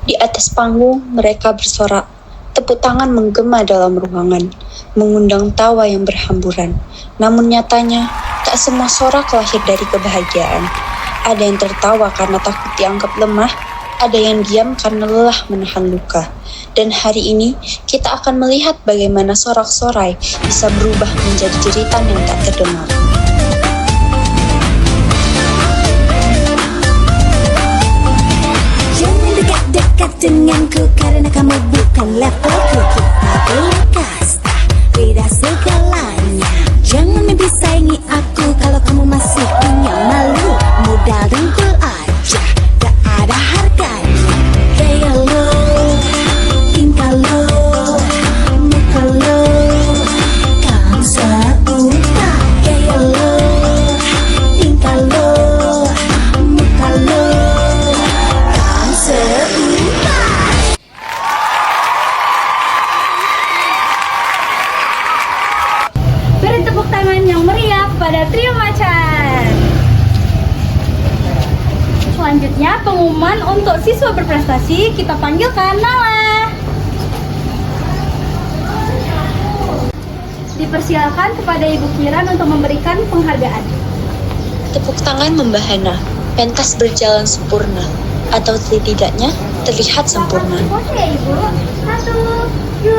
Di atas panggung, mereka bersorak. Tepuk tangan menggema dalam ruangan, mengundang tawa yang berhamburan. Namun nyatanya, tak semua sorak lahir dari kebahagiaan. Ada yang tertawa karena takut dianggap lemah, ada yang diam karena lelah menahan luka. Dan hari ini, kita akan melihat bagaimana sorak-sorai bisa berubah menjadi jeritan yang tak terdengar. Dekat denganku karena kamu bukan levelku. Kita berlekas, beda segalanya. Jangan mimpi saingi aku kalau kamu masih punya malu. Modal dengkul aja, gak ada harganya. Gaya lo, tingkah lo, muka lo, kamu seuta. Gaya lo, tingkah lo, muka lo, kamu seuta. Beri tepuk tangan yang meriah pada trio macan. Selanjutnya pengumuman untuk siswa berprestasi, kita panggilkan Nala. Dipersilakan kepada Ibu Kiran untuk memberikan penghargaan. Tepuk tangan membahana, pentas berjalan sempurna, atau setidaknya terlihat sempurna. Oke Ibu, 1, 2,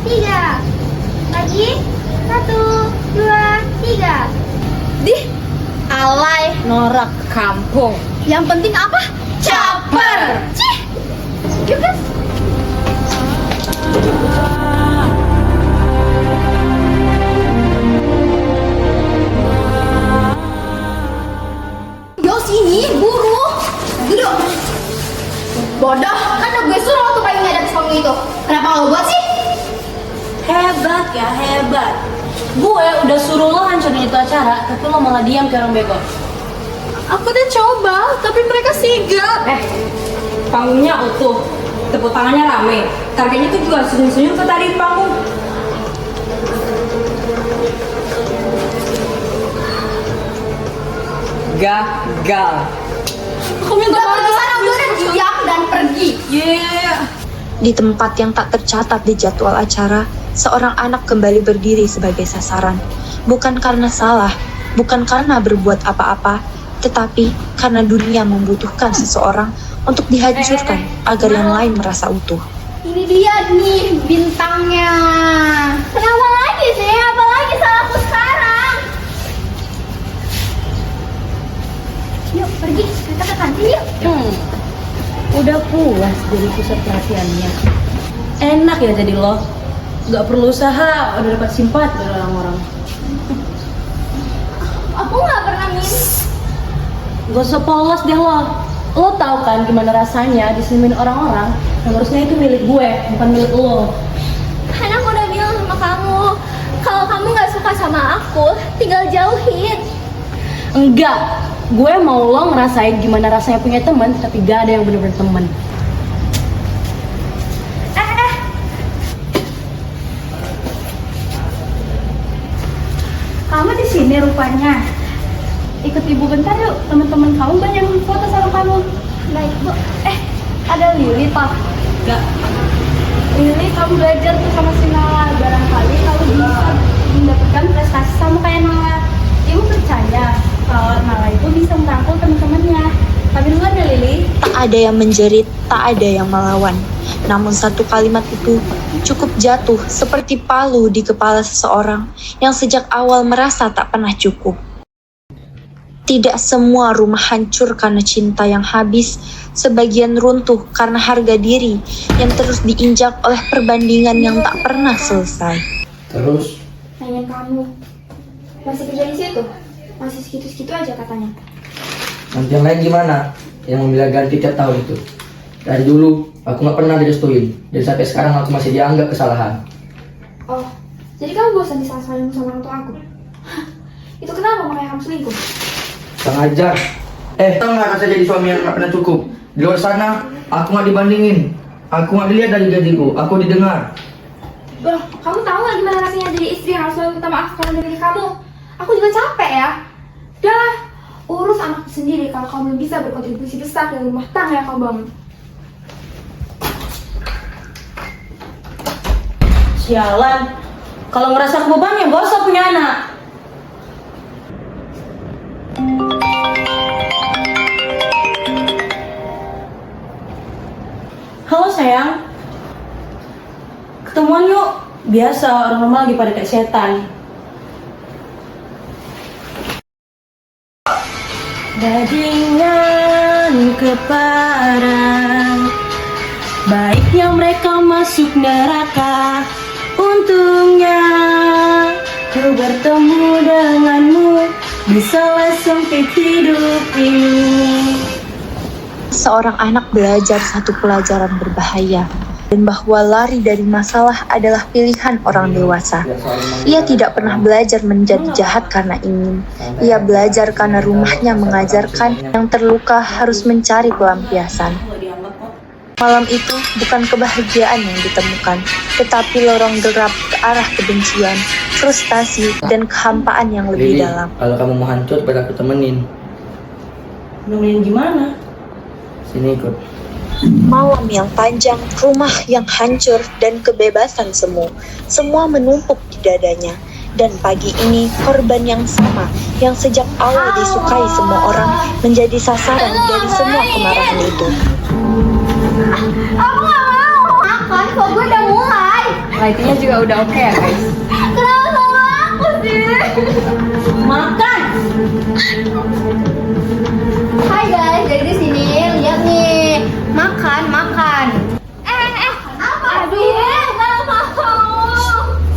3. Lagi, 1, 2, 3. Dih, alay, norak kampung. Yang penting apa? Caper. Cih, yuk guys. Yo sini, buru. Duduk. Bodoh, kan udah gue suruh tuh paling ngadap panggung itu. Kenapa lo buat sih? Hebat ya, hebat. Gue udah suruh lo hancurin itu acara, tapi lo malah diam kayak orang bego. Aku udah coba, tapi mereka sigap. Panggungnya utuh, tepuk tangannya rame. Targetnya tuh juga senyum-senyum ke tadi panggung. Gagal. Aku minta pergi sana, udah diam dan pergi. Di tempat yang tak tercatat di jadwal acara, seorang anak kembali berdiri sebagai sasaran. Bukan karena salah, bukan karena berbuat apa-apa, tetapi karena dunia membutuhkan seseorang untuk dihancurkan agar yang lain merasa utuh. Ini dia nih bintangnya. Kenapa lagi sih? Apa lagi salahku sekarang? Yuk pergi, kita ke kantin yuk. Udah puas jadi pusat perhatiannya. Enak ya jadi lo. Gak perlu usaha, udah dapat simpati dari orang-orang. Aku nggak pernah minum. Gak usah polos deh lo. Lo tau kan gimana rasanya disenyumin orang-orang yang harusnya itu milik gue, bukan milik lo. Kan aku udah bilang sama kamu, kalau kamu nggak suka sama aku, tinggal jauhin. Enggak, gue mau lo ngerasain gimana rasanya punya teman, tapi gak ada yang bener-bener temen. Kamu di sini rupanya. Ikut ibu bentar yuk, teman-teman kamu banyak yang foto sama kamu. Baik bu. Ada Lili pak. Enggak. Lili, kamu belajar tuh sama si Nala. Barangkali kamu bisa mendapatkan prestasi sama kayak Nala. Ibu percaya kalau Nala itu bisa merangkul teman-temannya. Tapi duluan ya Lili. Tak ada yang menjerit, tak ada yang melawan. Namun satu kalimat itu cukup jatuh seperti palu di kepala seseorang yang sejak awal merasa tak pernah cukup. Tidak semua rumah hancur karena cinta yang habis, sebagian runtuh karena harga diri yang terus diinjak oleh perbandingan yang tak pernah selesai. Terus? Tanya kamu, masih kerja di situ? Masih segitu-segitu aja katanya. Nanti yang lain gimana? Yang membela ganti tiap tahun itu. Dari dulu aku nggak pernah direstuin, dan sampai sekarang aku masih dianggap kesalahan. Oh, jadi kamu bosan disalahin sama orang tua aku? Itu kenapa makanya kamu selingkuh? Kurang ajar. Tahu nggak rasa jadi suami yang nggak pernah cukup? Di luar sana aku nggak dibandingin, aku nggak dilihat dari gajiku, aku didengar. Bro, kamu tahu nggak gimana rasanya jadi istri yang harus selalu minta maaf karena diri kamu? Aku juga capek ya. Udahlah, urus anakku sendiri kalau kamu belum bisa berkontribusi besar dalam rumah tangga yang kamu bangun. Sialan. Kalau ngerasa kebeban ya gak usah punya anak. Halo sayang. Ketemuan yuk. Biasa orang rumah lagi pada kayak setan. Bajingan keparat, baiknya mereka masuk neraka. Untungnya ku bertemu denganmu, bisa sempit hidup ini. Seorang anak belajar satu pelajaran berbahaya, dan bahwa lari dari masalah adalah pilihan orang dewasa. Ia tidak pernah belajar menjadi jahat karena ingin. Ia belajar karena rumahnya mengajarkan yang terluka harus mencari pelampiasan. Malam itu bukan kebahagiaan yang ditemukan, tetapi lorong gelap ke arah kebencian, frustasi, dan kehampaan yang lebih Lili, dalam. kalau kamu mau hancur, biar aku temenin. Nemenin gimana? Sini ikut. Malam yang panjang, rumah yang hancur, dan kebebasan semu. Semua menumpuk di dadanya. Dan pagi ini, korban yang sama, yang sejak awal disukai semua orang, menjadi sasaran dari semua kemarahan itu. Aku nggak mau makan, kok gue udah mulai. Lightingnya juga udah oke ya guys. Kenapa sama aku sih? Makan. Hai guys, jadi di sini lihat nih, makan. Apa? Aduh, nggak mau.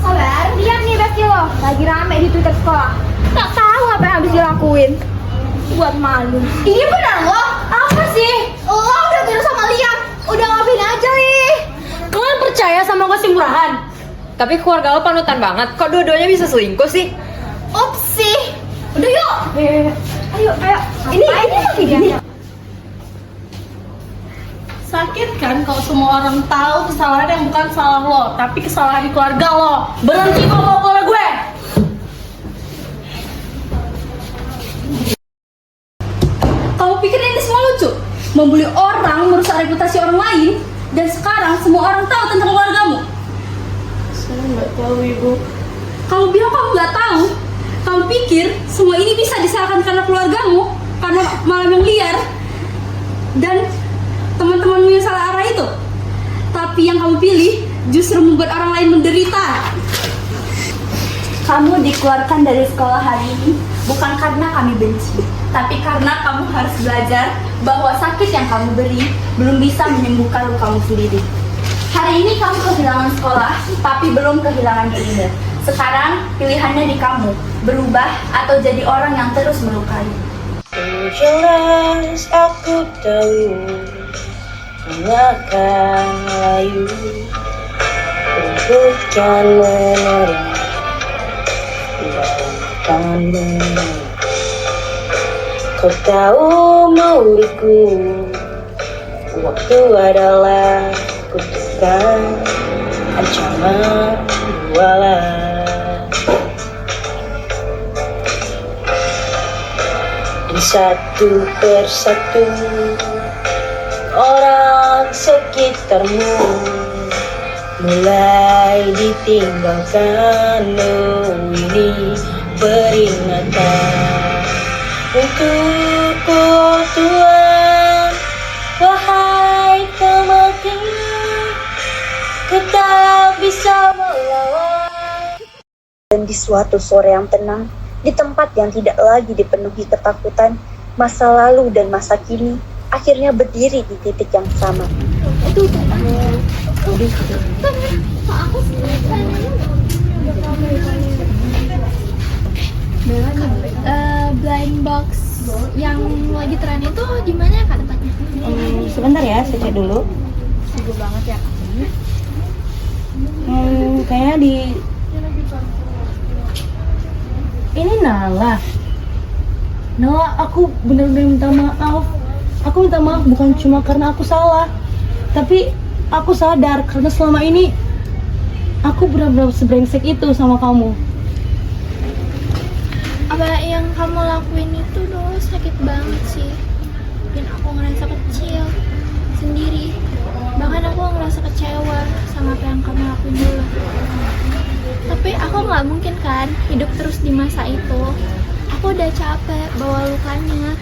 Sabar, lihat nih Besti lo, lagi rame di Twitter sekolah. Tak tahu apa yang habis dilakuin. Buat malu. Ini benar lo? Apa sih? Lo udah tidur sama Liam, udah ngapain aja nih? Kalian percaya sama gosip murahan? Tapi keluarga lo panutan banget, kok dua-duanya bisa selingkuh sih? Ups sih. Udah yuk. Ayo. Ini lagi gini. Sakit kan kalau semua orang tahu kesalahan yang bukan salah lo, tapi kesalahan di keluarga lo. Berhenti bawa keluarga gue. Kamu pikir ini semua lucu? Membuli orang, merusak reputasi orang lain, dan sekarang semua orang tahu tentang keluargamu. Saya nggak tahu ibu. Kamu bilang kamu nggak tahu? Kamu pikir semua ini bisa disalahkan karena keluargamu, karena malam yang liar, dan teman-temanmu yang salah arah itu? Tapi yang kamu pilih justru membuat orang lain menderita. Kamu dikeluarkan dari sekolah hari ini bukan karena kami benci, tapi karena kamu harus belajar bahwa sakit yang kamu beri belum bisa menyembuhkan lukamu sendiri. Hari ini kamu kehilangan sekolah, tapi belum kehilangan dirimu. Sekarang pilihannya di kamu, berubah atau jadi orang yang terus melukai. Jelas aku tahu, akan layu, bukan menerima, bukan menerima. Kau tahu mauku, waktu adalah kutukan, ancaman jualan. Dan satu persatu orang sekitarmu mulai ditinggalkan. Oh, ini peringatan untukku Tuhan, wahai kematian, ku tak bisa melawan. Dan di suatu sore yang tenang, di tempat yang tidak lagi dipenuhi ketakutan, masa lalu dan masa kini akhirnya berdiri di titik yang sama. Blind box Yang lagi tren itu di mana ya Kak tempatnya? Sebentar ya, saya cek dulu. Sibuk banget ya Kak. Kayaknya di ini Nala. Nala, aku bener-bener minta maaf. Aku minta maaf bukan cuma karena aku salah, tapi aku sadar karena selama ini aku benar-benar sebrengsek itu sama kamu. Apa yang kamu lakuin itu dulu sakit banget sih. Bikin aku ngerasa kecil sendiri. Bahkan aku ngerasa kecewa sama apa yang kamu lakuin dulu. Tapi aku nggak mungkin kan hidup terus di masa itu. Aku udah capek bawa lukanya.